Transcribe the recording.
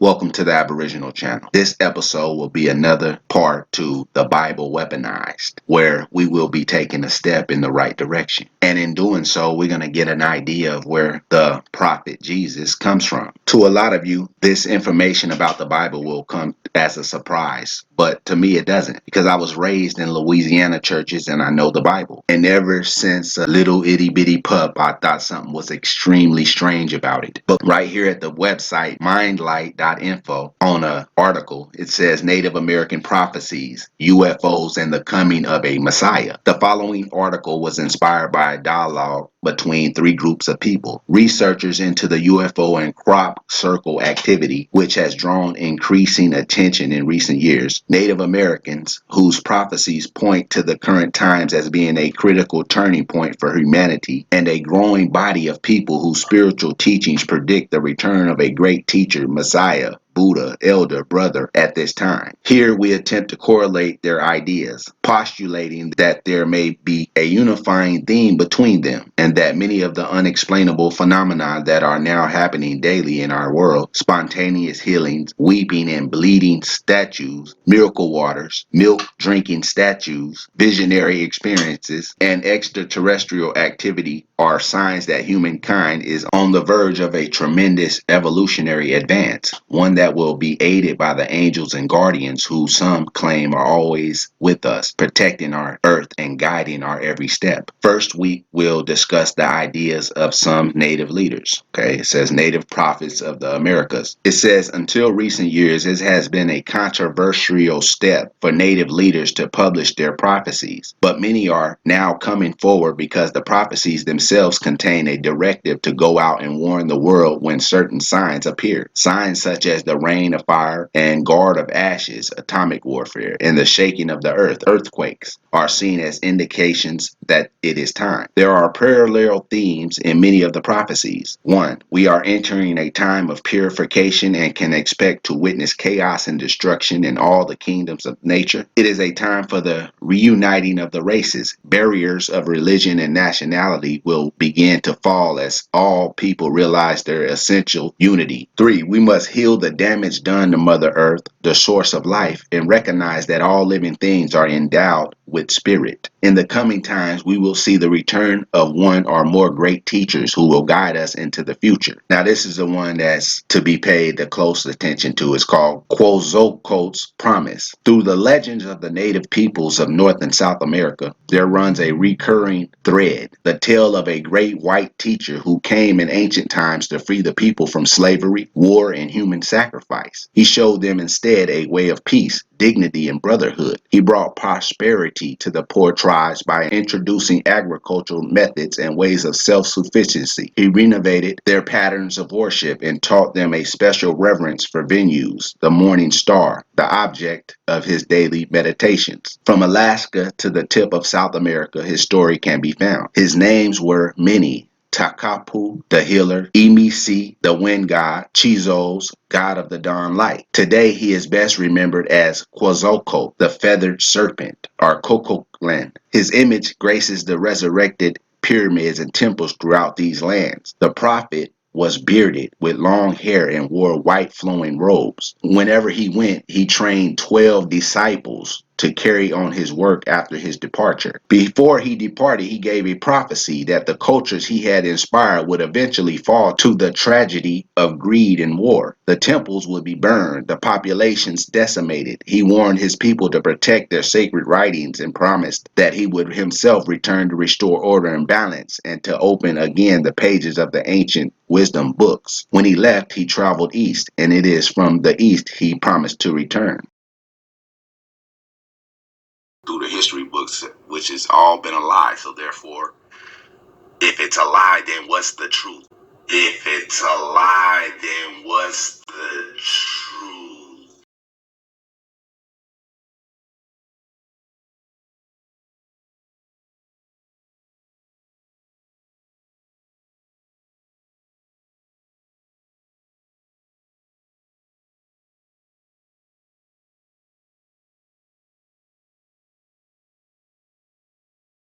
Welcome to the Aboriginal channel. This episode will be another part to the Bible Weaponized, where we will be taking a step in the right direction. And in doing so, we're going to get an idea of where the prophet Jesus comes from. To a lot of you, this information about the Bible will come as a surprise, but to me it doesn't, because I was raised in Louisiana churches and I know the Bible. And ever since a little itty bitty pup, I thought something was extremely strange about it. But right here at the website, mindlight.info, on an article, it says Native American prophecies, UFOs, and the coming of a Messiah. The following article was inspired by a dialogue between three groups of people, researchers into the UFO and crop circle activity, which has drawn increasing attention in recent years, Native Americans, whose prophecies point to the current times as being a critical turning point for humanity, and a growing body of people whose spiritual teachings predict the return of a great teacher, Messiah, Buddha, elder, brother at this time. Here we attempt to correlate their ideas, postulating that there may be a unifying theme between them, and that many of the unexplainable phenomena that are now happening daily in our world, spontaneous healings, weeping and bleeding statues, miracle waters, milk drinking statues, visionary experiences, and extraterrestrial activity are signs that humankind is on the verge of a tremendous evolutionary advance, one that will be aided by the angels and guardians who some claim are always with us, protecting our earth and guiding our every step. First, we will discuss the ideas of some native leaders. Okay, it says native prophets of the Americas. It says until recent years, it has been a controversial step for native leaders to publish their prophecies, but many are now coming forward because the prophecies themselves contain a directive to go out and warn the world when certain signs appear. Signs such as the rain of fire and guard of ashes, atomic warfare, and the shaking of the earth, earthquakes, are seen as indications that it is time. There are parallel themes in many of the prophecies. 1. We are entering a time of purification and can expect to witness chaos and destruction in all the kingdoms of nature. It is a time for the reuniting of the races. Barriers of religion and nationality will begin to fall as all people realize their essential unity. 3. We must heal the damage done to Mother Earth, the source of life, and recognize that all living things are endowed with spirit. In the coming times, we will see the return of one or more great teachers who will guide us into the future. Now, this is the one that's to be paid the close attention to. It's called Quetzalcoatl's Promise. Through the legends of the native peoples of North and South America, there runs a recurring thread, the tale of a great white teacher who came in ancient times to free the people from slavery, war, and human sacrifice. He showed them instead a way of peace, dignity, and brotherhood. He brought prosperity to the poor tribes by introducing agricultural methods and ways of self-sufficiency. He renovated their patterns of worship and taught them a special reverence for Venus, the morning star, the object of his daily meditations. From Alaska to the tip of South America, his story can be found. His names were many: Takapu, the healer; Emisi, the wind god; Chizos, god of the dawn light. Today, he is best remembered as Quetzalcoatl, the feathered serpent, or Cocoland. His image graces the resurrected pyramids and temples throughout these lands. The prophet was bearded with long hair and wore white flowing robes. Whenever he went, he trained 12 disciples to carry on his work after his departure. Before he departed, he gave a prophecy that the cultures he had inspired would eventually fall to the tragedy of greed and war. The temples would be burned, the populations decimated. He warned his people to protect their sacred writings and promised that he would himself return to restore order and balance and to open again the pages of the ancient wisdom books. When he left, he traveled east, and it is from the east he promised to return. Through the history books, which has all been a lie. So therefore, if it's a lie, then what's the truth? If it's a lie, then what's the truth?